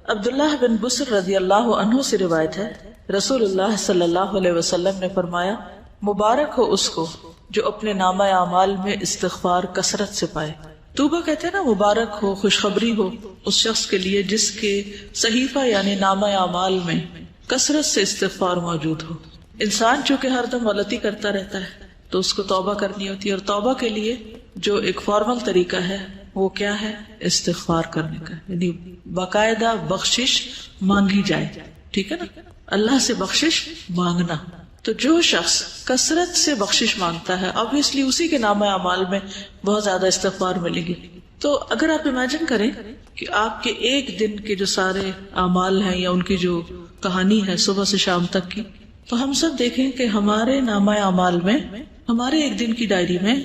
عبداللہ بن بسر رضی اللہ عنہ سے روایت ہے، رسول اللہ صلی اللہ علیہ وسلم نے فرمایا، مبارک ہو اس کو جو اپنے نامہ اعمال میں استغفار کثرت سے پائے۔ توبہ کہتے ہیں نا، مبارک ہو، خوشخبری ہو اس شخص کے لیے جس کے صحیفہ یعنی نامہ اعمال میں کثرت سے استغفار موجود ہو۔ انسان چونکہ ہر دم غلطی کرتا رہتا ہے تو اس کو توبہ کرنی ہوتی ہے، اور توبہ کے لیے جو ایک فارمل طریقہ ہے وہ کیا ہے؟ استغفار کرنے کا، یعنی باقاعدہ بخشش مانگی جائے، ٹھیک ہے نا، اللہ سے بخشش مانگنا۔ تو جو شخص کثرت سے بخشش مانگتا ہے obviously اسی کے نامہ اعمال میں بہت زیادہ استغفار ملے گی۔ تو اگر آپ امیجن کریں کہ آپ کے ایک دن کے جو سارے اعمال ہیں یا ان کی جو کہانی ہے صبح سے شام تک کی، تو ہم سب دیکھیں کہ ہمارے نامہ اعمال میں، ہمارے ایک دن کی ڈائری میں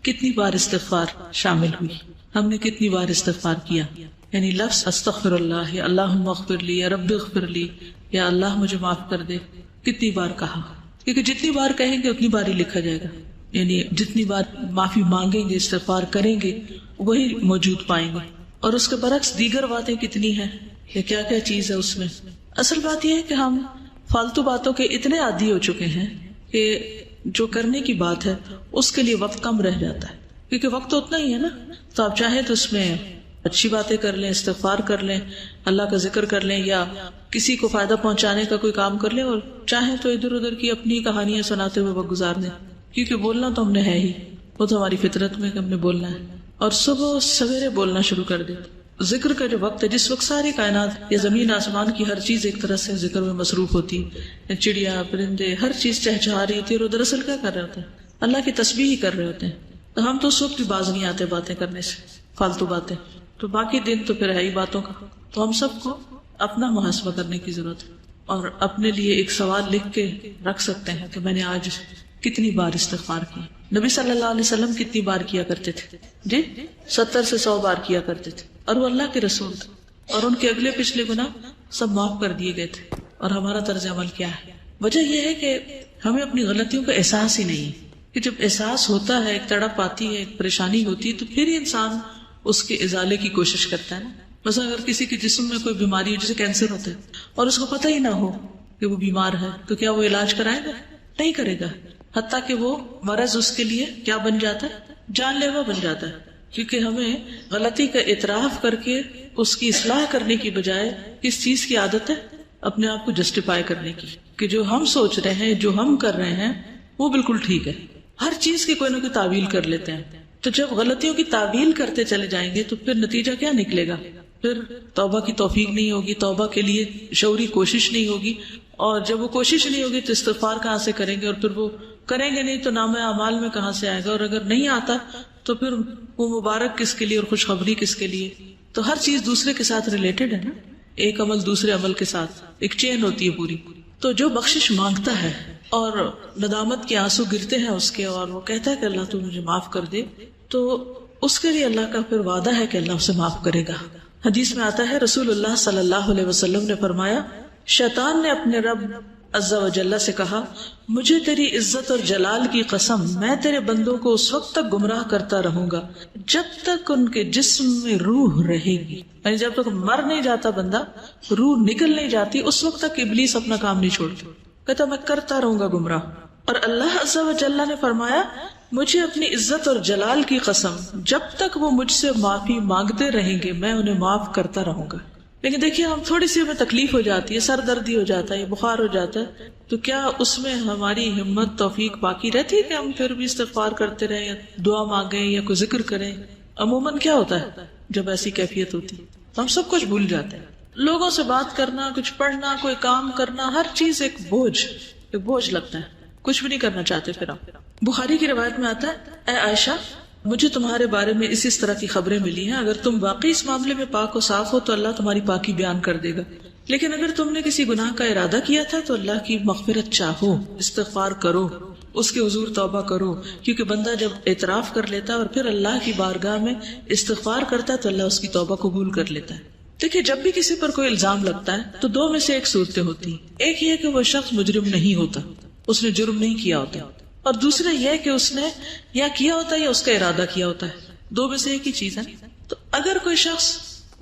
کتنی بار استغفار شامل ہوئی، ہم نے کتنی بار استغفار کیا، یعنی لفظ استغفر اللہ یا اللہم اغفر لی یا رب اغفر لی یا اللہ مجھے معاف کر دے، کتنی بار کہا، کیونکہ جتنی بار کہیں گے اتنی بار ہی لکھا جائے گا، یعنی جتنی بار معافی مانگیں گے، استغفار کریں گے، وہی موجود پائیں گے۔ اور اس کے برعکس دیگر باتیں کتنی ہیں یا کیا کیا چیز ہے اس میں۔ اصل بات یہ ہے کہ ہم فالتو باتوں کے اتنے عادی ہو چکے ہیں کہ جو کرنے کی بات ہے اس کے لیے وقت کم رہ جاتا ہے، کیونکہ وقت تو اتنا ہی ہے نا۔ تو آپ چاہیں تو اس میں اچھی باتیں کر لیں، استغفار کر لیں، اللہ کا ذکر کر لیں، یا کسی کو فائدہ پہنچانے کا کوئی کام کر لیں، اور چاہیں تو ادھر ادھر کی اپنی کہانیاں سناتے ہوئے وقت گزار دیں، کیونکہ بولنا تو ہم نے ہے ہی، وہ تو ہماری فطرت میں کہ ہم نے بولنا ہے، اور صبح سویرے بولنا شروع کر دیں۔ ذکر کا جو وقت ہے، جس وقت ساری کائنات یا زمین آسمان کی ہر چیز ایک طرح سے ذکر میں مصروف ہوتی ہے، چڑیا پرندے ہر چیز چہچہا رہی ہوتی ہے، اور دراصل کیا کر رہے ہوتے ہیں؟ اللہ کی تسبیح ہی کر رہے ہوتے ہیں۔ تو ہم تو اس وقت بھی باز نہیں آتے باتیں کرنے سے، فالتو باتیں، تو باقی دن تو پھر ہے ہی باتوں کا۔ تو ہم سب کو اپنا محاسبہ کرنے کی ضرورت ہے، اور اپنے لیے ایک سوال لکھ کے رکھ سکتے ہیں کہ میں نے آج کتنی بار استغفار کی۔ نبی صلی اللہ علیہ وسلم کتنی بار کیا کرتے تھے؟ جی 70 سے 100 بار کیا کرتے تھے، اور وہ اللہ کے رسول تھے، اور ان کے اگلے پچھلے گناہ سب معاف کر دیے گئے تھے۔ اور ہمارا طرز عمل کیا ہے؟ وجہ یہ ہے کہ ہمیں اپنی غلطیوں کا احساس ہی نہیں ہے، کہ جب احساس ہوتا ہے، ایک تڑپ آتی ہے، ایک پریشانی ہوتی ہے، تو پھر ہی انسان اس کے ازالے کی کوشش کرتا ہے نا۔ مثلا اگر کسی کے جسم میں کوئی بیماری ہو، جیسے کینسر ہوتا ہے، اور اس کو پتہ ہی نہ ہو کہ وہ بیمار ہے، تو کیا وہ علاج کرائے گا؟ نہیں کرے گا، حتیٰ کہ وہ مرض اس کے لیے کیا بن جاتا ہے؟ جان لیوا بن جاتا ہے۔ کیونکہ ہمیں غلطی کا اعتراف کر کے اس کی اصلاح کرنے کی بجائے کس چیز کی عادت ہے؟ اپنے آپ کو جسٹیفائی کرنے کی، کہ جو ہم سوچ رہے ہیں، جو ہم کر رہے ہیں وہ بالکل ٹھیک ہے۔ ہر چیز کی کوئی نہ کوئی تعویل کر لیتے ہیں۔ تو جب غلطیوں کی تعویل کرتے چلے جائیں گے تو پھر نتیجہ کیا نکلے گا؟ پھر توبہ کی توفیق نہیں ہوگی، توبہ کے لیے شعوری کوشش نہیں ہوگی، اور جب وہ کوشش نہیں ہوگی تو استغفار کہاں سے کریں گے؟ اور پھر وہ کریں گے نہیں تو نامہ اعمال میں کہاں سے آئے گا؟ اور اگر نہیں آتا تو پھر وہ مبارک کس کے لیے اور خوشخبری کس کے لیے؟ تو ہر چیز دوسرے کے ساتھ ریلیٹڈ ہے نا، ایک عمل دوسرے عمل کے ساتھ ایک چین ہوتی ہے پوری۔ تو جو بخشش مانگتا ہے اور ندامت کے آنسو گرتے ہیں اس کے، اور وہ کہتا ہے کہ اللہ تو مجھے معاف کر دے، تو اس کے لیے اللہ کا پھر وعدہ ہے کہ اللہ اسے معاف کرے گا۔ حدیث میں آتا ہے، رسول اللہ صلی اللہ علیہ وسلم نے فرمایا، شیطان نے اپنے رب عز و جل سے کہا، مجھے تیری عزت اور جلال کی قسم، میں تیرے بندوں کو اس وقت تک گمراہ کرتا رہوں گا جب تک ان کے جسم میں روح رہے گی، یعنی جب تک مر نہیں جاتا بندہ، روح نکل نہیں جاتی، اس وقت تک ابلیس اپنا کام نہیں چھوڑتا، کہتا میں کرتا رہوں گا گمراہ۔ اور اللہ عز و جل نے فرمایا، مجھے اپنی عزت اور جلال کی قسم، جب تک وہ مجھ سے معافی مانگتے رہیں گے میں انہیں معاف کرتا رہوں گا۔ لیکن دیکھیے، ہم تھوڑی سی ہمیں تکلیف ہو جاتی ہے، سر دردی ہو جاتا ہے، بخار ہو جاتا ہے، تو کیا اس میں ہماری ہمت توفیق باقی رہتی ہے کہ ہم پھر بھی استغفار کرتے رہیں یا دعا مانگیں یا کوئی ذکر کریں؟ عموماً کیا ہوتا ہے جب ایسی کیفیت ہوتی ہے؟ ہم سب کچھ بھول جاتے ہیں، لوگوں سے بات کرنا، کچھ پڑھنا، کوئی کام کرنا، ہر چیز ایک بوجھ لگتا ہے، کچھ بھی نہیں کرنا چاہتے۔ پھر آپ بخاری کی روایت میں آتا ہے، اے عائشہ، مجھے تمہارے بارے میں اس طرح کی خبریں ملی ہیں، اگر تم واقعی اس معاملے میں پاک و صاف ہو تو اللہ تمہاری پاکی بیان کر دے گا، لیکن اگر تم نے کسی گناہ کا ارادہ کیا تھا تو اللہ کی مغفرت چاہو، استغفار کرو، اس کے حضور توبہ کرو، کیونکہ بندہ جب اعتراف کر لیتا ہے اور پھر اللہ کی بارگاہ میں استغفار کرتا ہے تو اللہ اس کی توبہ قبول کر لیتا ہے۔ دیکھیے، جب بھی کسی پر کوئی الزام لگتا ہے تو دو میں سے ایک صورتیں ہوتی ہیں، ایک یہ کہ وہ شخص مجرم نہیں ہوتا، اس نے جرم نہیں کیا ہوتا، اور دوسرا یہ کہ اس نے یا کیا ہوتا ہے یا اس کا ارادہ کیا ہوتا ہے، دو میں سے ایک ہی چیز ہے۔ تو اگر کوئی شخص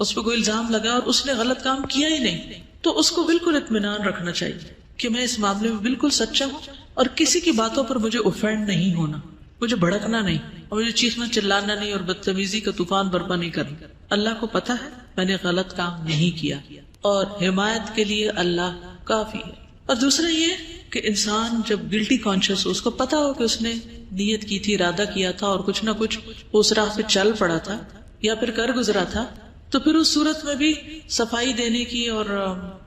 اس پہ کوئی الزام لگا اور اس نے غلط کام کیا ہی نہیں، تو اس کو بالکل اطمینان رکھنا چاہیے کہ میں اس معاملے میں بالکل سچا ہوں اور کسی کی باتوں پر مجھے اوفینڈ نہیں ہونا، مجھے بھڑکنا نہیں اور مجھے چیخنا چلانا نہیں اور بدتمیزی کا طوفان برپا نہیں کرنا۔ اللہ کو پتا ہے میں نے غلط کام نہیں کیا اور حمایت کے لیے اللہ کافی ہے۔ اور دوسرا یہ کہ انسان جب گلٹی کانشیس ہو، اس کو پتا ہو کہ اس نے نیت کی تھی، ارادہ کیا تھا اور کچھ نہ کچھ اس راہ پہ چل پڑا تھا یا پھر کر گزرا تھا، تو پھر اس صورت میں بھی صفائی دینے کی اور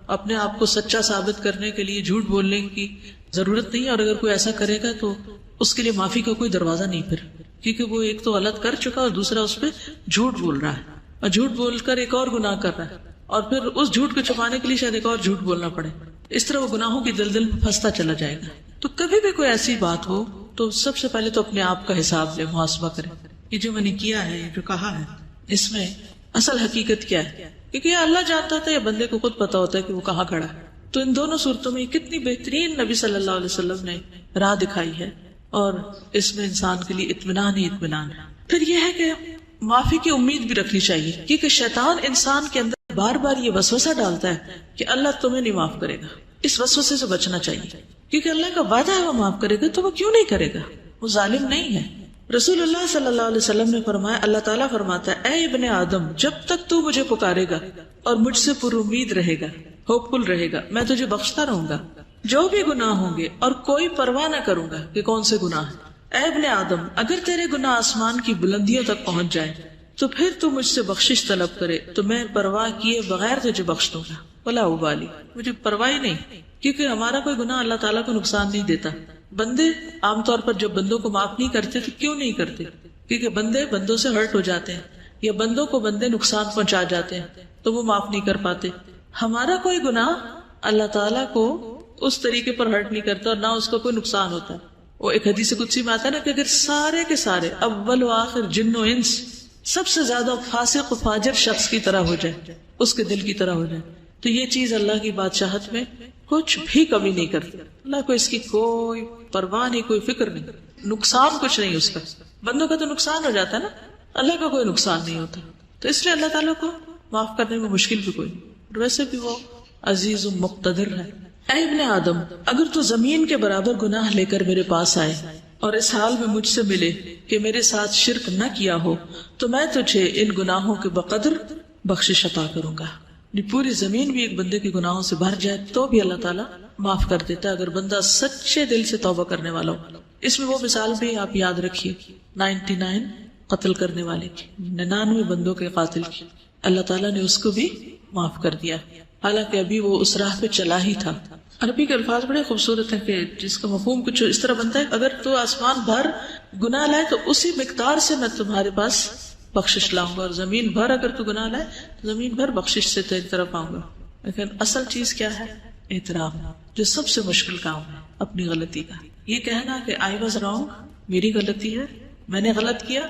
اپنے آپ کو سچا ثابت کرنے کے لیے جھوٹ بولنے کی ضرورت نہیں، اور اگر کوئی ایسا کرے گا تو اس کے لیے معافی کا کوئی دروازہ نہیں پھر، کیونکہ وہ ایک تو غلط کر چکا اور دوسرا اس پہ جھوٹ بول رہا ہے اور جھوٹ بول کر ایک اور گناہ کر رہا ہے اور پھر اس جھوٹ کو چھپانے کے لیے شاید ایک اور جھوٹ بولنا پڑے، اس طرح وہ گناہوں کی دلدل میں پھنستا چلا جائے گا۔ تو کبھی بھی کوئی ایسی بات ہو تو سب سے پہلے تو اپنے آپ کا حساب لے، محاسبہ کرے، یہ جو میں نے کیا ہے، یہ جو کہا ہے، اس میں اصل حقیقت کیا ہے، کیونکہ یہ اللہ جانتا تھا، یا بندے کو خود پتا ہوتا ہے کہ وہ کہاں کھڑا ہے۔ تو ان دونوں صورتوں میں کتنی بہترین نبی صلی اللہ علیہ وسلم نے راہ دکھائی ہے، اور اس میں انسان کے لیے اطمینان ہی اطمینان ہے۔ پھر یہ ہے کہ معافی کی امید بھی رکھنی چاہیے، کیونکہ شیطان انسان کے اندر بار بار یہ وسوسہ ڈالتا ہے کہ اللہ تمہیں نہیں معاف کرے گا۔ اس وسوسے سے بچنا چاہیے، کیونکہ اللہ کا وعدہ ہے وہ معاف کرے گا، تو وہ کیوں نہیں کرے گا؟ وہ ظالم نہیں ہے۔ رسول اللہ صلی اللہ علیہ وسلم نے فرمایا، اللہ تعالیٰ فرماتا ہے، اے ابن آدم، جب تک تو مجھے پکارے گا اور مجھ سے پر امید رہے گا، ہوپ فل رہے گا، میں تجھے بخشتا رہوں گا جو بھی گناہ ہوں گے، اور کوئی پرواہ نہ کروں گا کہ کون سے گناہ ہیں۔ اے ابن آدم، اگر تیرے گناہ آسمان کی بلندیوں تک پہنچ جائے تو پھر تو مجھ سے بخشش طلب کرے تو میں پرواہ کیے بغیر تجھے بخش دوں گا، ولا ابالی، مجھے پرواہ ہی نہیں، کیونکہ ہمارا کوئی گناہ اللہ تعالیٰ کو نقصان نہیں دیتا۔ بندے عام طور پر جب بندوں کو معاف نہیں کرتے تو کیوں نہیں کرتے؟ کیونکہ بندے بندوں سے ہرٹ ہو جاتے ہیں، یا بندوں کو بندے نقصان پہنچا جاتے ہیں تو وہ معاف نہیں کر پاتے۔ ہمارا کوئی گناہ اللہ تعالیٰ کو اس طریقے پر ہرٹ نہیں کرتا اور نہ اس کو کوئی نقصان ہوتا ہے۔ وہ ایک حدیث قدسی میں آتا ہے نا کہ اگر سارے کے سارے اول و آخر جن و انس سب سے زیادہ فاسق و فاجر شخص کی طرح ہو جائے، اس کے دل کی طرح ہو جائے، تو یہ چیز اللہ کی بادشاہت میں کچھ بھی کمی نہیں کرتی۔ اللہ کو اس کی کوئی پرواہ نہیں، کوئی فکر نہیں، نقصان کچھ نہیں اس کا۔ بندوں کا تو نقصان ہو جاتا ہے نا، اللہ کا کوئی نقصان نہیں ہوتا، تو اس لیے اللہ تعالیٰ کو معاف کرنے میں مشکل بھی کوئی نہیں، ویسے بھی وہ عزیز و مقتدر ہے۔ اے ابن آدم، اگر تو زمین کے برابر گناہ لے کر میرے پاس آئے اور اس حال میں مجھ سے ملے کہ میرے ساتھ شرک نہ کیا ہو تو میں تجھے ان گناہوں کے بقدر بخشش عطا کروں گا۔ پوری زمین بھی ایک بندے کے گناہوں سے بھر جائے تو بھی اللہ تعالیٰ معاف کر دیتا ہے اگر بندہ سچے دل سے توبہ کرنے والا ہو۔ اس میں وہ مثال بھی آپ یاد رکھیے، 99 قتل کرنے والے کی، 99 بندوں کے قاتل کی، اللہ تعالیٰ نے اس کو بھی معاف کر دیا، حالانکہ ابھی وہ اس راہ پہ چلا ہی تھا۔ عربی کے الفاظ بڑے خوبصورت ہیں کہ جس کا مفہوم کچھ اس طرح بنتا ہے، اگر تو آسمان بھر گناہ لائے تو اسی مقدار سے میں تمہارے پاس بخشش لاؤں گا، اور زمین بھر اگر تو گناہ لائے تو زمین بھر بخشش سے تیری طرف آؤں گا۔ لیکن اصل چیز کیا ہے؟ اعتراف، جو سب سے مشکل کام ہے اپنی غلطی کا۔ یہ کہنا کہ آئی واز رانگ، میری غلطی ہے، میں نے غلط کیا،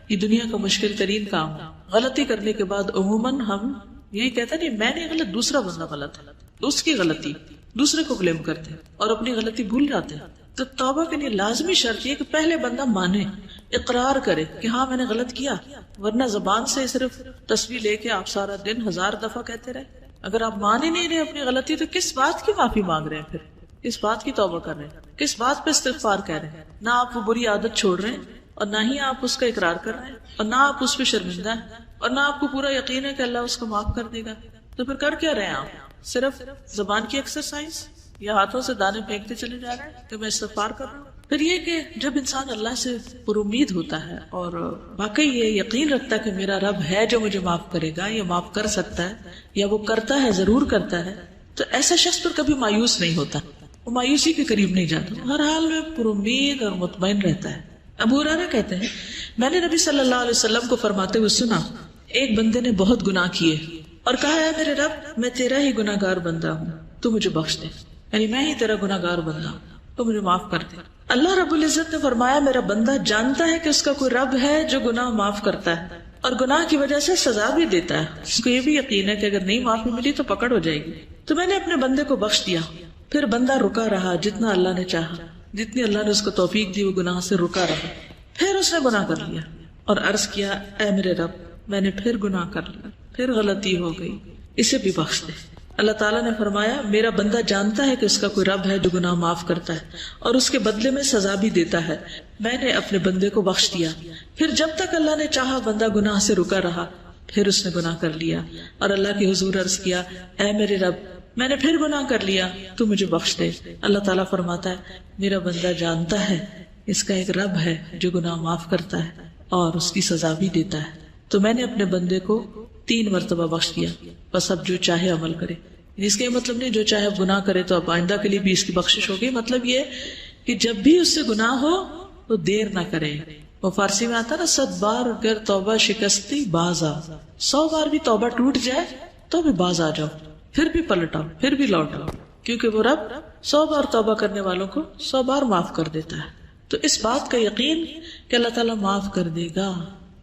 یہ دنیا کا مشکل ترین کام ہے۔ غلطی کرنے کے بعد عموماً ہم یہی کہتے ہیں نہیں میں نے غلط، دوسرا بندہ غلط ہے، اس کی غلطی، دوسرے کو بلیم کرتے ہیں اور اپنی غلطی بھول جاتے ہیں۔ تو توبہ کے لیے لازمی شرط یہ کہ پہلے بندہ مانے، اقرار کرے کہ ہاں میں نے غلط کیا، ورنہ زبان سے صرف تسبیح لے کے آپ سارا دن 1000 دفعہ کہتے رہے، اگر آپ مان ہی نہیں رہے اپنی غلطی تو کس بات کی معافی مانگ رہے ہیں؟ پھر کس بات کی توبہ کر رہے ہیں؟ کس بات پہ استغفار کہہ رہے ہیں؟ نہ آپ وہ بری عادت چھوڑ رہے ہیں اور نہ ہی آپ اس کا اقرار کر رہے ہیں اور نہ آپ اس پہ شرمندہ ہیں اور نہ آپ کو پورا یقین ہے کہ اللہ اس کو معاف کر دے گا، تو پھر کر کیا رہے ہیں آپ؟ صرف زبان کی ایکسرسائز یا ہاتھوں سے دانے پھینکتے چلے جا رہے ہیں کہ میں استغفار کر رہا ہوں۔ پھر یہ کہ جب انسان اللہ سے پر امید ہوتا ہے اور واقعی یہ یقین رکھتا ہے کہ میرا رب ہے جو مجھے معاف کرے گا یا معاف کر سکتا ہے یا وہ کرتا ہے، ضرور کرتا ہے، تو ایسا شخص پر کبھی مایوس نہیں ہوتا، وہ مایوسی کے قریب نہیں جاتا، ہر حال میں پر امید اور مطمئن رہتا ہے۔ ابو ہریرہ کہتے ہیں میں نے نبی صلی اللہ علیہ وسلم کو فرماتے ہوئے سنا، ایک بندے نے بہت گناہ کیے اور کہا ہے میرے رب میں تیرا ہی گناہ گار بندہ ہوں، تو مجھے بخش دے، یعنی میں ہی تیرا گناہ گار بندہ ہوں تو مجھے معاف کر دے۔ اللہ رب العزت نے فرمایا میرا بندہ جانتا ہے کہ اس کا کوئی رب ہے جو گناہ معاف کرتا ہے اور گناہ کی وجہ سے سزا بھی دیتا ہے، اس کو یہ بھی یقین ہے کہ اگر نہیں معافی ملی تو پکڑ ہو جائے گی۔ تو میں نے اپنے بندے کو بخش دیا، پھر بندہ رکا رہا جتنا اللہ نے چاہا، جتنی اللہ نے اس کو توفیق دی وہ گناہ سے رکا رہا، پھر اس نے گناہ کر لیا اور عرض کیا اے میرے رب میں نے پھر گناہ کر لیا، پھر غلطی ہو گئی، اسے بھی بخش دے۔ اللہ تعالیٰ نے فرمایا میرا بندہ جانتا ہے کہ اس کا کوئی رب ہے جو گناہ معاف کرتا ہے اور اس کے بدلے میں سزا بھی دیتا ہے، میں نے اپنے بندے کو بخش دیا۔ پھر جب تک اللہ نے چاہا بندہ گناہ سے رکا رہا، پھر اس نے گناہ کر لیا اور اللہ کے حضور عرض کیا اے میرے رب میں نے پھر گناہ کر لیا، تو مجھے بخش دے۔ اللہ تعالیٰ فرماتا ہے میرا بندہ جانتا ہے اس کا ایک رب ہے جو گناہ معاف کرتا ہے اور اس کی سزا بھی دیتا ہے، تو میں نے اپنے بندے کو 3 مرتبہ بخش دیا، بس اب جو چاہے عمل کرے۔ اس کا یہ مطلب نہیں جو چاہے اب گناہ کرے تو اب آئندہ کے لیے بھی اس کی بخشش ہوگی، مطلب یہ کہ جب بھی اس سے گناہ ہو تو دیر نہ کرے۔ وہ فارسی میں آتا نا 100 بار اگر توبہ شکستی باز آ، 100 بار بھی توبہ ٹوٹ جائے تو بھی باز آ جاؤ، پھر بھی پلٹ آؤ، پھر بھی لوٹ آؤ، کیونکہ وہ رب 100 بار توبہ کرنے والوں کو 100 بار معاف کر دیتا ہے۔ تو اس بات کا یقین کہ اللہ تعالیٰ معاف کر دے گا،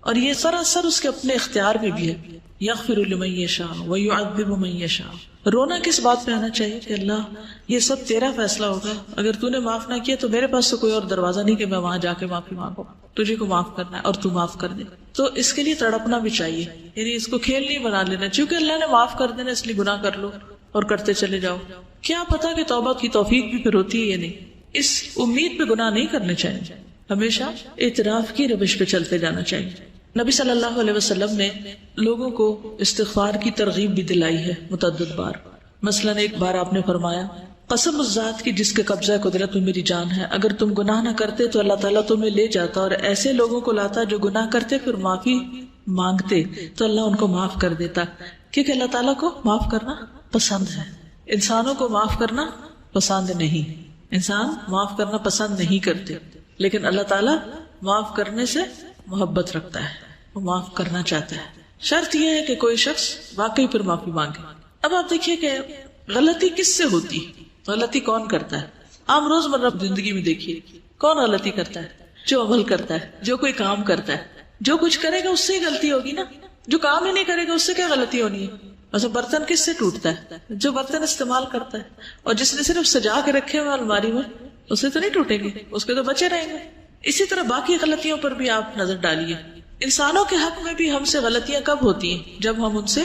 اور یہ سراسر اس کے اپنے اختیار میں بھی ہے، یغفر لمن یشاء ویعذب من یشاء۔ رونا کس بات پہ آنا چاہیے کہ اللہ یہ سب تیرا فیصلہ ہوگا، اگر تو نے معاف نہ کیا تو میرے پاس تو کوئی اور دروازہ نہیں کہ میں وہاں جا کے معافی مانگوں، تجھے کو معاف کرنا ہے اور تو معاف کر دے۔ تو اس کے لیے تڑپنا بھی چاہیے، یعنی اس کو کھیل نہیں بنا لینا، چونکہ اللہ نے معاف کر دینا اس لیے گناہ کر لو اور کرتے چلے جاؤ۔ کیا پتا کہ توبہ کی توفیق بھی پھر ہوتی ہے یا نہیں، اس امید پہ گناہ نہیں کرنے چاہیے، ہمیشہ اعتراف کی روش پہ چلتے جانا چاہیے۔ نبی صلی اللہ علیہ وسلم نے لوگوں کو استغفار کی ترغیب بھی دلائی ہے متعدد بار۔ مثلا ایک بار آپ نے فرمایا قسم اس ذات کی جس کے قبضہ قدرت میں میری جان ہے، اگر تم گناہ نہ کرتے تو اللہ تعالیٰ تمہیں لے جاتا اور ایسے لوگوں کو لاتا جو گناہ کرتے پھر معافی مانگتے تو اللہ ان کو معاف کر دیتا، کیونکہ اللہ تعالیٰ کو معاف کرنا پسند ہے، انسانوں کو معاف کرنا پسند نہیں، انسان معاف کرنا پسند نہیں کرتے، لیکن اللہ تعالیٰ معاف کرنے سے محبت رکھتا ہے، وہ معاف کرنا چاہتا ہے۔ شرط یہ ہے کہ کوئی شخص واقعی پھر معافی مانگے۔ اب آپ دیکھیے کہ غلطی کس سے ہوتی، غلطی کون کرتا ہے؟ عام روزمرہ زندگی میں دیکھیے کون غلطی کرتا ہے؟ جو عمل کرتا ہے، جو کوئی کام کرتا ہے، جو کچھ کرے گا اس سے ہی غلطی ہوگی نا، جو کام ہی نہیں کرے گا اس سے کیا غلطی ہونی ہے؟ اچھا برتن کس سے ٹوٹتا ہے؟ جو برتن استعمال کرتا ہے، اور جس نے صرف سجا کے رکھے ہوئے الماری میں اس سے تو نہیں ٹوٹیں گے، اس کے تو بچے رہیں گے۔ اسی طرح باقی غلطیوں پر بھی آپ نظر ڈالیے۔ انسانوں کے حق میں بھی ہم سے غلطیاں کب ہوتی ہیں؟ جب ہم ان سے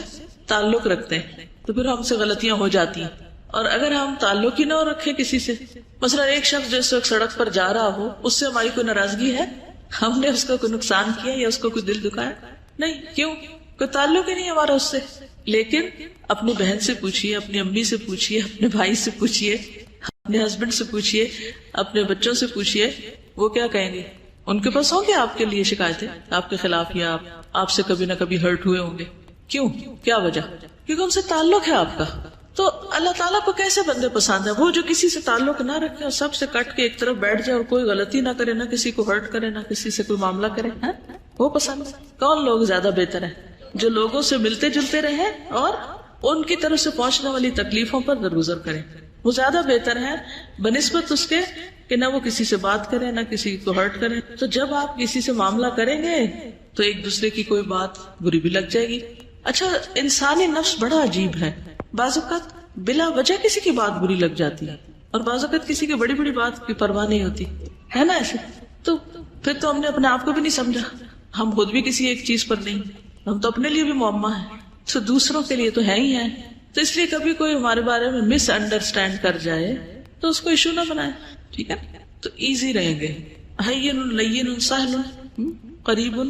تعلق رکھتے ہیں تو پھر ہم سے غلطیاں ہو جاتی ہیں، اور اگر ہم تعلق ہی نہ رکھیں کسی سے، مثلا ایک شخص جو اس وقت سڑک پر جا رہا ہو، اس سے ہماری کوئی ناراضگی ہے، ہم نے اس کو کوئی نقصان کیا یا اس کو کوئی دل دکھایا؟ نہیں، کیوں؟ کوئی تعلق ہی نہیں ہمارا اس سے۔ لیکن اپنی بہن سے پوچھیے، اپنی امی سے پوچھیے، اپنے بھائی سے پوچھیے، اپنے ہسبینڈ سے پوچھیے، اپنے بچوں سے پوچھیے، وہ کیا کہیں گے؟ ان کے پاس ہوں گے آپ کے لیے شکایتیں آپ کے خلاف، یا آپ سے کبھی نہ کبھی ہرٹ ہوئے ہوں گے۔ کیوں؟ کیا وجہ؟ کیونکہ ان سے تعلق ہے آپ کا۔ تو اللہ تعالیٰ کو کیسے بندے پسند ہے؟ وہ جو کسی سے تعلق نہ رکھے اور سب سے کٹ کے ایک طرف بیٹھ جائے اور کوئی غلطی نہ کرے، نہ کسی کو ہرٹ کرے، نہ کسی سے کوئی معاملہ کرے، وہ پسند ہے۔ کون لوگ زیادہ بہتر ہیں؟ جو لوگوں سے ملتے جلتے رہے اور ان کی طرف سے پہنچنے والی تکلیفوں پر درگزر کریں، وہ زیادہ بہتر ہے بنسبت اس کے کہ نہ وہ کسی سے بات کرے نہ کسی کو ہرٹ کرے۔ تو جب آپ کسی سے معاملہ کریں گے تو ایک دوسرے کی کوئی بات بری بھی لگ جائے گی۔ اچھا انسانی نفس بڑا عجیب ہے، بعض اوقات بلا وجہ کسی کی بات بری لگ جاتی ہے اور بعض اوقات کسی کی بڑی بڑی بات کی پرواہ نہیں ہوتی ہے نا ایسے۔ تو پھر تو ہم نے اپنے آپ کو بھی نہیں سمجھا، ہم خود بھی کسی ایک چیز پر نہیں، ہم تو اپنے لیے بھی معمہ ہیں تو دوسروں کے لیے تو ہے ہی ہے۔ تو اس لیے کبھی کوئی ہمارے بارے میں مس انڈرسٹینڈ کر جائے تو اس کو ایشو نہ بنائے، ٹھیک ہے؟ تو ایزی رہیں گے، ہین لین سہل قریب۔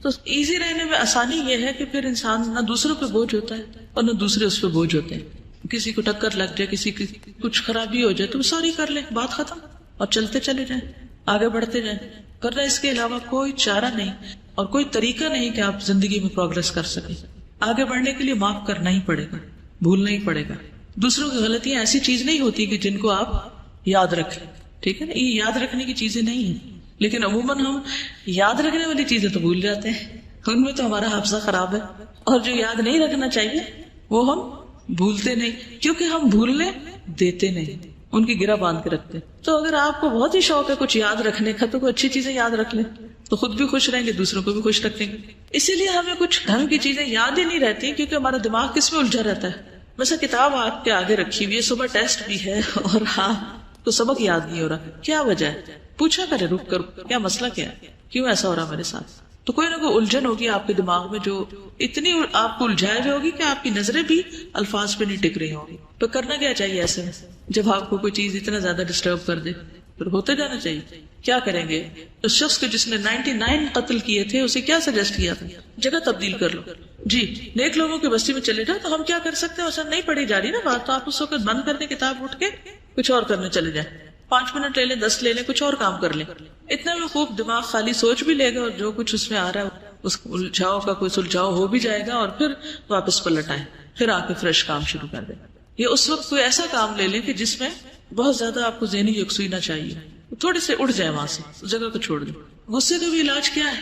تو ایزی رہنے میں آسانی یہ ہے کہ پھر انسان نہ دوسروں پہ بوجھ ہوتا ہے اور نہ دوسرے اس پہ بوجھ ہوتے ہیں۔ کسی کو ٹکر لگ جائے، کسی کی کچھ خرابی ہو جائے تو سوری کر لیں، بات ختم، اور چلتے چلے جائیں، آگے بڑھتے جائیں، ورنہ اس کے علاوہ کوئی چارہ نہیں اور کوئی طریقہ نہیں کہ آپ زندگی میں پروگرس کر سکیں۔ آگے بڑھنے کے لیے معاف کرنا ہی پڑے گا، بھولنا ہی پڑے گا۔ دوسروں کی غلطیاں ایسی چیز نہیں ہوتی کہ جن کو آپ یاد رکھیں، ٹھیک ہے نا؟ یہ یاد رکھنے کی چیزیں نہیں ہیں، لیکن عموماً ہم یاد رکھنے والی چیزیں تو بھول جاتے ہیں، ان میں تو ہمارا حافظہ خراب ہے، اور جو یاد نہیں رکھنا چاہیے وہ ہم بھولتے نہیں، کیونکہ ہم بھولنے دیتے نہیں، ان کی گرہ باندھ کے رکھتے۔ تو اگر آپ کو بہت ہی شوق ہے کچھ یاد رکھنے کا تو کوئی اچھی چیزیں یاد رکھ لیں، تو خود بھی خوش رہیں گے، دوسروں کو بھی خوش رکھیں گے۔ اسی لیے ہمیں کچھ ڈھنگ کی چیزیں یاد ہی نہیں رہتی، کیونکہ ہمارا دماغ کس میں الجھا رہتا ہے۔ ویسے کتاب آپ کے آگے رکھی ہوئی ہے، صبح ٹیسٹ بھی ہے اور تو سبق یاد نہیں ہو رہا، کیا وجہ ہے؟ پوچھا کرے رک کر، کیا مسئلہ کیا ہے، کیوں ایسا ہو رہا میرے ساتھ؟ تو کوئی نہ کوئی الجھن ہوگی آپ کے دماغ میں جو اتنی آپ کو الجھائے ہوئے ہوگی کہ آپ کی نظریں بھی الفاظ پہ نہیں ٹک رہی ہوں گی. تو کرنا کیا چاہیے ایسے میں جب آپ کو کوئی چیز اتنا زیادہ ڈسٹرب کر دے؟ پھر ہوتے جانا چاہیے. کیا کریں گے؟ اس شخص کو جس نے 99 قتل کیے تھے اسے کیا سجیسٹ کیا تھا؟ جگہ تبدیل کر لو. جی نیک لوگوں کی بستی میں چلے جاؤ. تو ہم کیا کر سکتے ہیں؟ اسے نہیں پڑھی جا رہی نا بات، تو آپ اس وقت بند کر دیں کتاب، اٹھ کے کچھ اور کرنے چلے جائیں. 5 منٹ لے لیں، 10 لے لیں، کچھ اور کام کر لیں. اتنا میں خوب دماغ خالی سوچ بھی لے گا اور جو کچھ اس میں آ رہا ہے اس الجھاؤ کا کوئی سلجھاؤ ہو بھی جائے گا اور پھر واپس پلٹ آئے، پھر آ کے فریش کام شروع کر دیں. یہ اس وقت کوئی ایسا کام لے لیں کہ جس میں بہت زیادہ آپ کو ذہنی یکسوئی نہ چاہیے، تھوڑے سے اٹھ جائے وہاں سے، اس جگہ کو چھوڑ دیں. غصے کا بھی علاج کیا ہے؟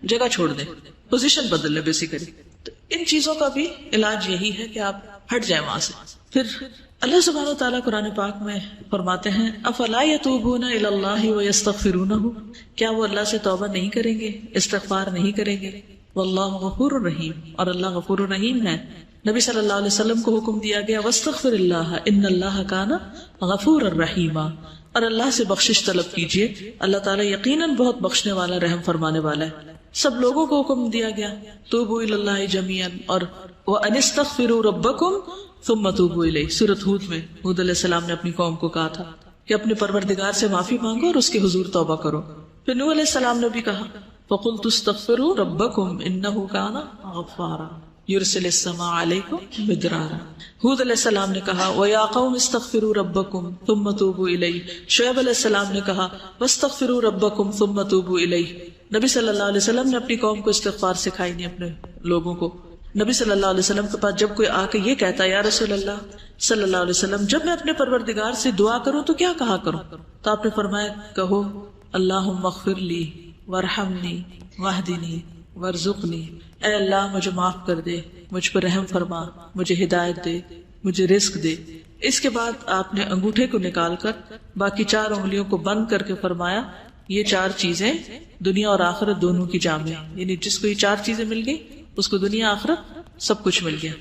جگہ چھوڑ دیں، پوزیشن بدل لیں بیسیکلی. تو ان چیزوں کا بھی علاج یہی ہے کہ آپ ہٹ جائیں وہاں سے. پھر اللہ سبحانہ وتعالیٰ قرآن پاک میں فرماتے ہیں افلا یتوبون الی اللہ ویستغفرونہ، کیا وہ اللہ سے توبہ نہیں کریں گے، استغفار نہیں کریں گے؟ واللہ غفور الرحیم، اور اللہ غفور الرحیم ہے. نبی صلی اللہ علیہ وسلم کو حکم دیا گیا واستغفر اللہ ان اللہ کان غفور الرحیم، اور اللہ سے بخشش طلب کیجیے، اللہ تعالیٰ یقیناً بہت بخشنے والا، رحم فرمانے والا ہے. سب لوگوں کو حکم دیا گیا توبوا الی اللہ جميعا، اور وان استغفروا ربکم ثم توبوا الیہ. سورۃ ہود میں ہود علیہ السلام نے اپنی قوم کو کہا تھا کہ اپنے پروردگار سے معافی مانگو اور اس کے حضور توبہ کرو. پھر نوح علیہ السلام نے بھی کہا فقلت استغفروا ربکم انہ کان غفارا یرسل السماء علیکم مدرارا. ہود علیہ السلام نے کہا وَيَا قَوْمِ اسْتَغْفِرُوا رَبَّكُمْ ثُمَّ تُوبُوا إِلَيْهِ. شعیب علیہ السلام نے کہا وَاسْتَغْفِرُوا رَبَّكُمْ ثُمَّ تُوبُوا إِلَيْهِ. نبی صلی اللہ علیہ وسلم نے اپنی قوم کو استغفار سکھائی نہیں اپنے لوگوں کو. نبی صلی اللہ علیہ وسلم کے پاس جب کوئی آ کے یہ کہتا ہے یا رسول اللہ صلی اللہ علیہ وسلم جب میں اپنے پروردگار سے دعا کروں تو کیا کہا کروں؟ تو آپ نے فرمایا کہو اللہم اغفر لی وارحمنی واہدنی وارزقنی، اے اللہ مجھے معاف کر دے، مجھ پر رحم فرما، مجھے ہدایت دے، مجھے رزق دے. اس کے بعد آپ نے انگوٹھے کو نکال کر باقی 4 انگلیوں کو بند کر کے فرمایا یہ 4 چیزیں دنیا اور آخرت دونوں کی جامع ہیں، یعنی جس کو یہ 4 چیزیں مل گئی اس کو دنیا آخرت سب کچھ مل گیا.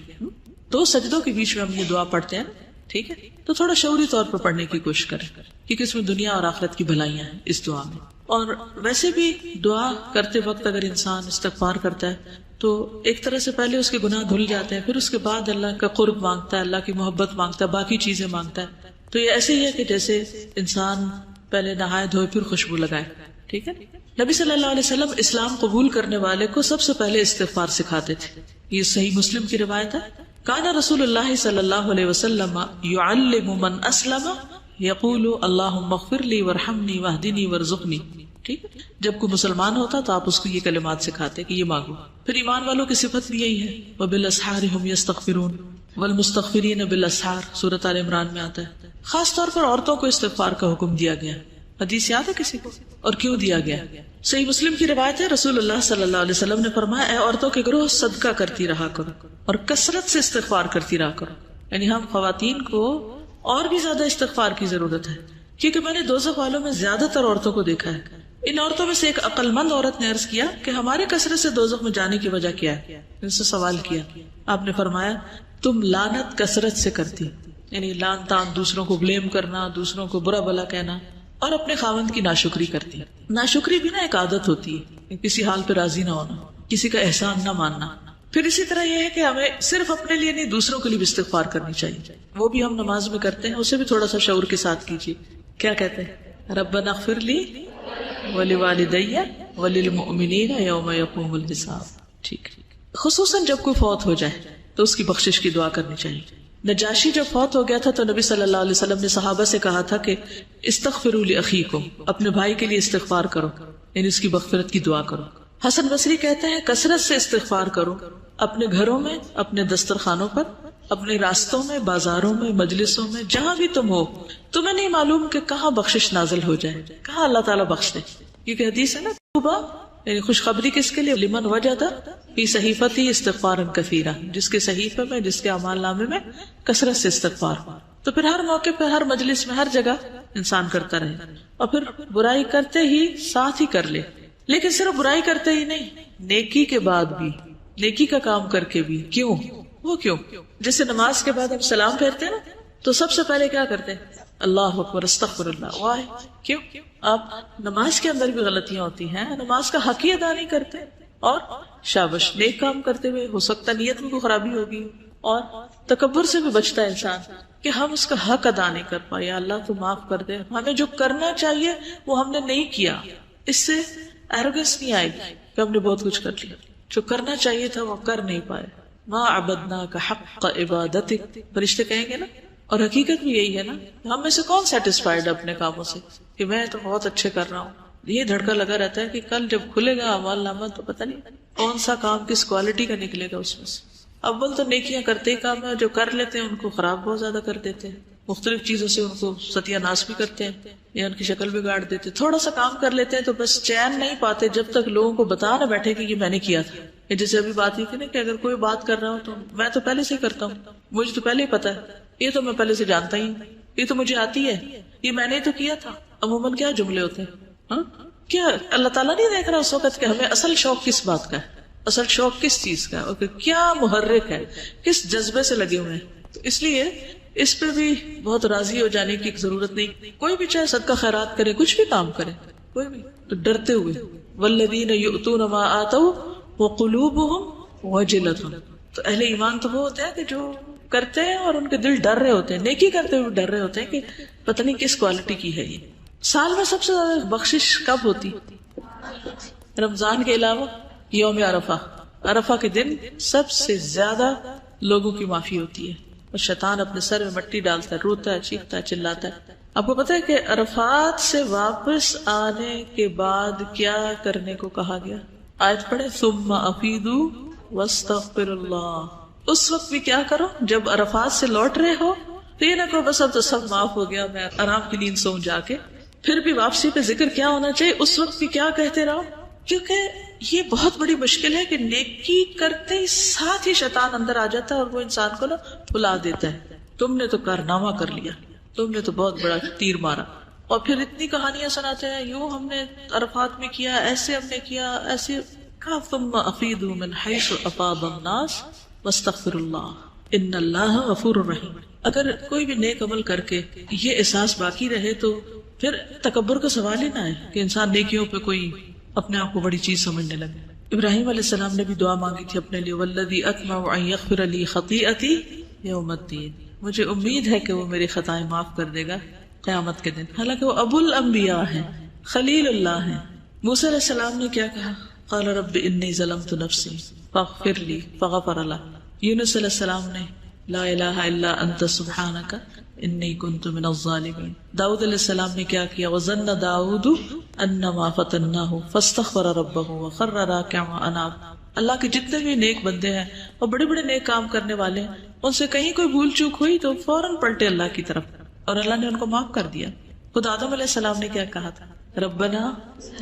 2 سجدوں کے بیچ میں ہم یہ دعا پڑھتے ہیں، ٹھیک ہے؟ تو تھوڑا شعوری طور پر پڑھنے کی کوشش کریں کیونکہ اس میں دنیا اور آخرت کی بھلائیاں ہیں اس دعا میں. اور ویسے بھی دعا کرتے وقت اگر انسان استغفار کرتا ہے تو ایک طرح سے پہلے اس کے گناہ دھل جاتے ہیں، پھر اس کے بعد اللہ کا قرب مانگتا ہے، اللہ کی محبت مانگتا ہے، باقی چیزیں مانگتا ہے. تو یہ ایسے ہی ہے کہ جیسے انسان پہلے نہائے دھوئے پھر خوشبو لگائے، ٹھیک ہے؟ نبی صلی اللہ علیہ وسلم اسلام قبول کرنے والے کو سب سے پہلے استغفار سکھاتے تھے. یہ صحیح مسلم کی روایت ہے. کان رسول اللہ صلی اللہ علیہ وسلم یعلم من اسلم یقول اللہم اغفر لی وارحمنی واہدنی وارزقنی. ٹھیک ہے، جب کوئی مسلمان ہوتا تو آپ اس کو یہ کلمات سکھاتے کہ یہ مانگو. پھر ایمان والوں کی صفت بھی یہی ہے وبالاسحار ہم یستغفرون والمستغفرین بالاسحار، سورۃ آل عمران میں آتا ہے. خاص طور پر عورتوں کو استغفار کا حکم دیا گیا. حدیث یاد ہے کسی کو؟ اور کیوں دیا گیا؟ صحیح مسلم کی روایت ہے رسول اللہ صلی اللہ علیہ وسلم نے فرمایا اے عورتوں کے گروہ صدقہ کرتی رہا کرو اور کثرت سے استغفار کرتی رہا کرو. یعنی ہم خواتین کو اور بھی زیادہ استغفار کی ضرورت ہے کیونکہ میں نے دوزخ والوں میں زیادہ تر عورتوں کو دیکھا ہے. ان عورتوں میں سے ایک عقل مند عورت نے عرض کیا کہ ہمارے کثرت سے دوزخ میں جانے کی وجہ کیا ہے؟ ان سے سوال کیا. آپ نے فرمایا تم لعنت کثرت سے کرتی، یعنی لان تان، دوسروں کو بلیم کرنا، دوسروں کو برا بلا کہنا، اور اپنے خاوند کی ناشکری کرتی. ناشکری بھی نا ایک عادت ہوتی ہے، کسی حال پہ راضی نہ ہونا، کسی کا احسان نہ ماننا. پھر اسی طرح یہ ہے کہ ہمیں صرف اپنے لیے نہیں دوسروں کے لیے بھی استغفار کرنی چاہیے. وہ بھی ہم نماز میں کرتے ہیں، اسے بھی تھوڑا سا شعور کے ساتھ کیجیے. کیا کہتے ہیں؟ ربنا اغفر لی ولوالدی وللمؤمنین یوم یقوم الحساب. ٹھیک، خصوصاً جب کوئی فوت ہو جائے تو اس کی بخشش کی دعا کرنی چاہیے. نجاشی جب فوت ہو گیا تھا تو نبی صلی اللہ علیہ وسلم نے صحابہ سے کہا تھا کہ استغفروا لاخیکم، اپنے بھائی کے لیے استغفار کرو، یعنی اس کی مغفرت کی دعا کرو. حسن بصری کہتے ہیں کثرت سے استغفار کرو، اپنے گھروں میں، اپنے دسترخوانوں پر، اپنے راستوں میں، بازاروں میں، مجلسوں میں، جہاں بھی تم ہو. تمہیں نہیں معلوم کہ کہاں بخشش نازل ہو جائے، کہاں اللہ تعالیٰ بخش دے. کیونکہ حدیث ہے نا توبہ، یعنی خوشخبری کس کے لیے؟ لمن وجد فی صحیفتی استغفارا کثیرا، جس کے صحیفے میں، جس کے اعمال نامے میں کثرت سے استغفار. تو پھر ہر موقع پہ، ہر مجلس میں، ہر جگہ انسان کرتا رہے، اور پھر برائی کرتے ہی ساتھ ہی کر لے. لیکن صرف برائی کرتے ہی نہیں، نیکی کے بعد بھی، نیکی کا کام کر کے بھی. کیوں؟ وہ کیوں؟ جیسے نماز کے بعد ہم سلام پھیرتے ہیں نا تو سب سے پہلے کیا کرتے ہیں؟ اللہ اکبر، استغفر اللہ. واہ، کیوں؟ آپ نماز کے اندر بھی غلطیاں ہوتی ہیں، نماز کا حق ہی ادا نہیں کرتے اور شابش نیک کام کرتے ہوئے ہو سکتا نیت میں کوئی خرابی ہوگی، اور تکبر سے بھی بچتا ہے انسان کہ ہم اس کا حق ادا نہیں کر پائے، یا اللہ تو معاف کر دے، ہمیں جو کرنا چاہیے وہ ہم نے نہیں کیا. اس سے ایروگنس نہیں آئے گی کہ ہم نے بہت کچھ کر لیا، جو کرنا چاہیے تھا وہ کر نہیں پائے. ما عبدناک حق عبادتک، فرشتے کہیں گے نا. اور حقیقت بھی یہی ہے نا، ہم میں سے کون سیٹسفائیڈ اپنے کاموں سے کہ میں تو بہت اچھے کر رہا ہوں. یہ دھڑکا لگا رہتا ہے کہ کل جب کھلے گا اعمال نامہ تو پتہ نہیں کون سا کام کس کوالٹی کا نکلے گا اس میں سے. اول تو نیکیاں کرتے ہی کام ہے، جو کر لیتے ہیں ان کو خراب بہت زیادہ کر دیتے ہیں، مختلف چیزوں سے ان کو ستیہ ناش بھی کرتے ہیں یا ان کی شکل بگاڑ دیتے. تھوڑا سا کام کر لیتے ہیں تو بس چین نہیں پاتے جب تک لوگوں کو بتا نہ بیٹھے کہ یہ میں نے کیا تھا. یہ جیسے ابھی بات یہ تھی نا کہ اگر کوئی بات کر رہا ہوں تو میں تو پہلے سے ہی کرتا ہوں، مجھے تو پہلے ہی پتا ہے، یہ تو میں پہلے سے جانتا ہی ہوں، یہ تو مجھے آتی ہے، یہ میں نے تو کیا تھا. عموماً کیا جملے ہوتے ہیں، کیا اللہ تعالیٰ نہیں دیکھ رہا اس وقت کہ ہمیں اصل شوق کس بات کا ہے، اصل شوق کس چیز کا ہے، اور کیا محرک ہے، کس جذبے سے لگے ہوئے ہیں. تو اس لیے اس پہ بھی بہت راضی ہو جانے کی ضرورت نہیں. کوئی بھی چاہے صدقہ خیرات کرے، کچھ بھی کام کرے، کوئی بھی تو ڈرتے ہوئے. والذین یؤتون ما آتوا وقلوبهم وجلة. تو اہل ایمان تو وہ ہوتے ہیں کہ جو کرتے ہیں اور ان کے دل ڈر رہے ہوتے ہیں، نیکی کرتے ہوئے ڈر رہے ہوتے ہیں کہ پتہ نہیں کس کوالٹی کی ہے. یہ سال میں سب سے زیادہ بخشش کب ہوتی؟ رمضان کے علاوہ یوم عرفہ. عرفہ کے دن سب سے زیادہ لوگوں کی معافی ہوتی ہے، اور شیطان اپنے سر میں مٹی ڈالتا ہے، روتا ہے، چیختا ہے، چلاتا ہے. آپ کو پتا ہے کہ عرفات سے واپس آنے کے بعد کیا کرنے کو کہا گیا؟ آیت پڑھے، ثم افیدوا واستغفروا اللہ. اس وقت بھی کیا کرو جب عرفات سے لوٹ رہے ہو تو یہ نہ کہو بس اب تو سب معاف ہو گیا، میں آرام کی نیند سو جا کے. پھر بھی واپسی پہ ذکر کیا ہونا چاہیے؟ اس وقت بھی کیا کہتے رہو، کیونکہ یہ بہت بڑی مشکل ہے کہ نیکی کرتے ہی ساتھ ہی شیطان اندر آ جاتا ہے اور وہ انسان کو نا بھلا دیتا ہے. تم نے تو کارنامہ کر لیا، تم نے تو بہت بڑا تیر مارا، اور پھر اتنی کہانیاں سناتے ہیں، یوں ہم نے عرفات میں کیا، ایسے ہم نے کیا، ایسے. ثم افیدوا من حیث افاض الناس واستغفروا اللہ ان اللہ غفور رحیم. اگر کوئی بھی نیک عمل کر کے یہ احساس باقی رہے تو پھر تکبر کا سوال ہی نہ ہے کہ انسان نیکیوں پہ کوئی اپنے آپ کو بڑی چیز سمجھنے لگے. ابراہیم علیہ السلام نے بھی دعا مانگی تھی اپنے لیے، والذی اطمع ان یغفر لی خطیئتی یوم الدین. مجھے امید ہے کہ وہ میری خطائیں معاف کر دے گا قیامت کے دن. حالانکہ وہ ابو الانبیاء ہیں، خلیل اللہ ہیں. موسیٰ علیہ السلام نے کیا کہا؟ قال رب انی ظلمت نفسی فاغفر لی فغفر له. یونس علیہ السلام نے لا الہ الا انت سبحانک انی کنت من الظالمین. داؤد علیہ السلام نے کیا کیا؟ وظن داؤد انما فتناہ فاستغفر ربہ وخر راکعا واناب. اللہ کے جتنے بھی نیک بندے ہیں اور بڑے بڑے نیک کام کرنے والے ہیں، ان سے کہیں کوئی بھول چوک ہوئی تو فوراً پلٹے اللہ کی طرف، اور اللہ نے ان کو معاف کر دیا. خود آدم علیہ السلام نے کیا کہا تھا؟ ربنا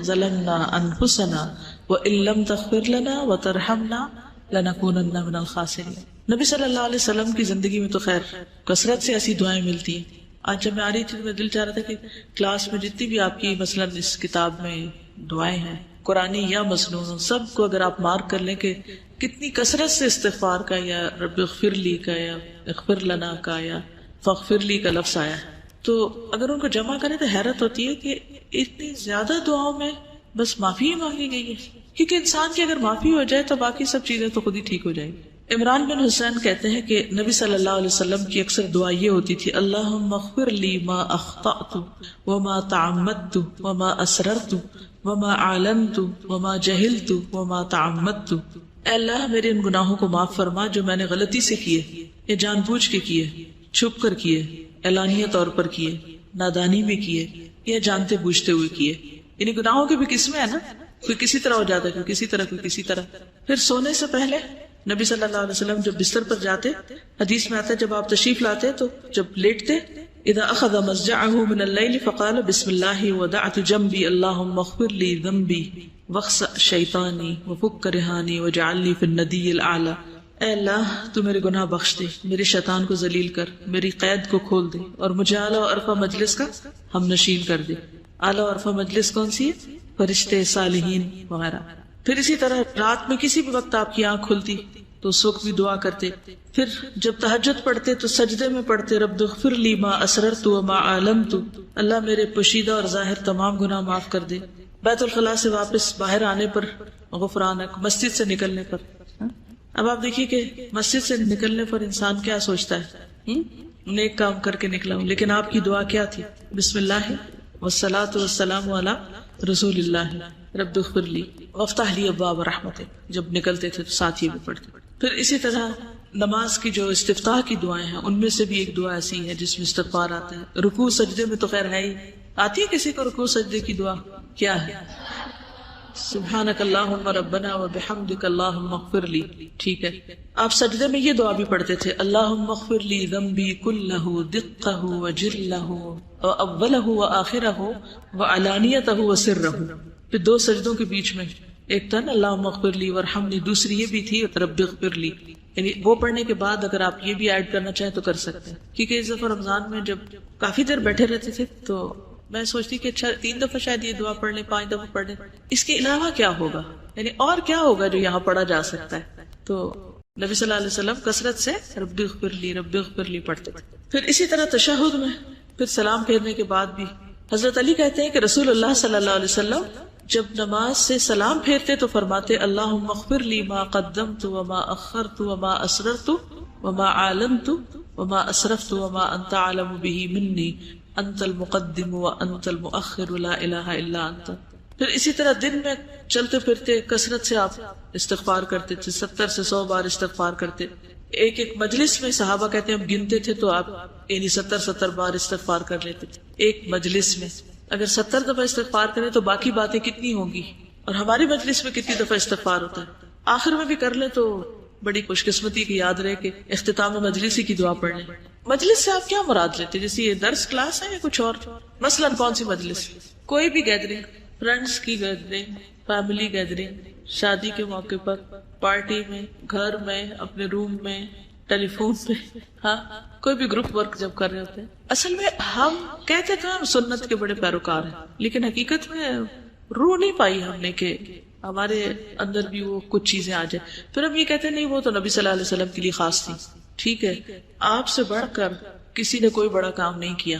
ظلمنا انفسنا وان لم تغفر لنا وترحمنا لنکونن من الخاسرین. نبی صلی اللہ علیہ وسلم کی زندگی میں تو خیر کثرت سے ایسی دعائیں ملتی ہیں. آج جب میں آ رہی تھی تو میں دل چاہ رہا تھا کہ کلاس میں جتنی بھی آپ کی مثلاً اس کتاب میں دعائیں ہیں قرآنی یا مسنون، سب کو اگر آپ مارک کر لیں کہ کتنی کثرت سے استغفار کا یا رب اغفر لی کا یا اغفر لنا کا یا فاغفر لی کا لفظ آیا ہے، تو اگر ان کو جمع کریں تو حیرت ہوتی ہے کہ اتنی زیادہ دعاؤں میں بس معافی ہی مانگی گئی ہے. کیونکہ انسان کی اگر معافی ہو جائے تو باقی سب چیزیں تو خود ہی ٹھیک ہو جائیں گی. عمران بن حسین کہتے ہیں کہ نبی صلی اللہ علیہ وسلم کی اکثر دعا یہ ہوتی تھی، اللہم اغفر لی ما اخطأت وما تعمدت وما اسررت وما اعلنت وما جہلت وما تعمدت. اے اللہ میرے ان گناہوں کو معاف فرما جو میں نے غلطی سے کیے یا جان بوجھ کے کیے، چھپ کر کیے، اعلانیہ طور پر کیے، نادانی میں کیے یا جانتے بوجھتے ہوئے کیے. یعنی گناہوں کی بھی قسمیں ہیں نا، کوئی کسی طرح ہو جاتا ہے، کوئی کسی طرح، کوئی کسی طرح. پھر سونے سے پہلے نبی صلی اللہ علیہ وسلم جب بستر پر جاتے، حدیث میں آتا ہے جب آپ تشریف لاتے تو جب لیٹتے، اذا اخذ مضجعه من الليل فقال بسم الله ودعت جنبي اللهم اغفر لي ذنبي واخسأ شیطانی وفک رہانی واجعل لي في الندی الاعلی. اے اللہ تو میرے گناہ بخش دے، میرے شیطان کو ذلیل کر، میری قید کو کھول دے، اور مجھے اعلیٰ و عرفہ مجلس کا ہم نشین کر دے. اعلیٰ و عرفہ مجلس کون سی ہے؟ فرشتے، صالحین وغیرہ. پھر اسی طرح رات میں کسی بھی وقت آپ کی آنکھ کھلتی تو اس وقت بھی دعا کرتے. پھر جب تہجد پڑھتے تو سجدے میں پڑھتے رب اغفر لی ما اسررت وما اعلنت، اللہ میرے پوشیدہ اور ظاہر تمام گناہ معاف کر دے. بیت الخلاء سے واپس باہر آنے پر غفرانک، مسجد سے نکلنے پر. اب آپ دیکھیے کہ مسجد سے نکلنے پر انسان کیا سوچتا ہے، نیک کام کر کے نکلا ہوں، لیکن آپ کی دعا کیا تھی؟ بسم اللہ والصلاۃ والسلام علی رسول اللہ رب اغفر لی وافتح لی ابواب رحمتک. جب نکلتے تھے تو ساتھ ہی بھی پڑھتے. پھر اسی طرح نماز کی جو استفتاح کی دعائیں ہیں ان میں سے بھی ایک دعا ایسی ہے جس میں استغفار آتا ہے. رکوع سجدے میں تو خیر ہے ہی. آتی ہے کسی کو رکوع سجدے کی دعا؟ کیا ہے؟ سبحانک اللہم ربنا وبحمدک اللہم اغفر لی. ٹھیک ہے، آپ سجدے میں یہ دعا بھی پڑھتے تھے، اللہم اغفر لی ذنبی کلہ دقہ وجلہ واولہ وآخرہ وعلانیتہ وسرہ. پھر دو سجدوں کے بیچ میں ایک تھا نا اللہم اغفر لی ورحمنی، دوسری یہ بھی تھی رب اغفر لی. یعنی وہ پڑھنے کے بعد اگر آپ یہ بھی ایڈ کرنا چاہیں تو کر سکتے ہیں. کیونکہ اس دفعہ رمضان میں جب کافی دیر بیٹھے رہتے تھے تو میں سوچتی کہ اچھا 3 دفعہ شاید یہ دعا پڑھ لیں، 5 دفعہ پڑھ لیں، اس کے علاوہ کیا ہوگا، یعنی اور کیا ہوگا جو یہاں پڑھا جا سکتا ہے. تو نبی صلی اللہ علیہ وسلم کثرت سے رب اغفر لی پڑھتے تھے. پھر اسی طرح تشہد میں پھر سلام پھیرنے کے بعد بھی حضرت علی کہتے ہیں کہ رسول اللہ صلی اللہ علیہ وسلم جب نماز سے سلام پھیرتے تو فرماتے اللہم اغفر لی ما قدمت وما اخرت وما اسررت وما اعلنت وما اسرفت وما انت اعلم به منی انت المقدم وانت المؤخر لا الہ الا انت. پھر اسی طرح دن میں چلتے پھرتے کثرت سے آپ استغفار کرتے تھے، 70 سے 100 بار استغفار کرتے. ایک مجلس میں صحابہ کہتے ہیں ہم گنتے تھے تو آپ یعنی 70 بار استغفار کر لیتے تھے ایک مجلس میں. اگر 70 دفعہ استغفار کریں تو باقی باتیں کتنی ہوں گی، اور ہماری مجلس میں کتنی دفعہ استغفار ہوتا ہے. آخر میں بھی کر لیں تو بڑی خوش قسمتی کی یاد رہے کہ اختتام مجلس ہی کی دعا پڑھ لیں. مجلس سے آپ کیا مراد لیتے؟ جیسے یہ درس کلاس ہے یا کچھ اور؟ مثلا کون سی مجلس؟ کوئی بھی گیدرنگ، فرینڈس کی گیدرنگ، فیملی گیدرنگ، شادی کے موقع پر، پارٹی میں، گھر میں، اپنے روم میں، ٹیلی فون پہ، ہاں کوئی بھی گروپ ورک جب کر رہے ہوتے ہیں. اصل میں ہم کہتے تھے ہم سنت کے بڑے پیروکار ہیں، لیکن حقیقت میں روح نہیں پائی ہم نے کہ ہمارے اندر بھی وہ کچھ چیزیں آ جائیں. پھر ہم یہ کہتے نہیں وہ تو نبی صلی اللہ علیہ وسلم کے لیے خاص تھی. ٹھیک ہے، آپ سے بڑھ کر کسی نے کوئی بڑا کام نہیں کیا.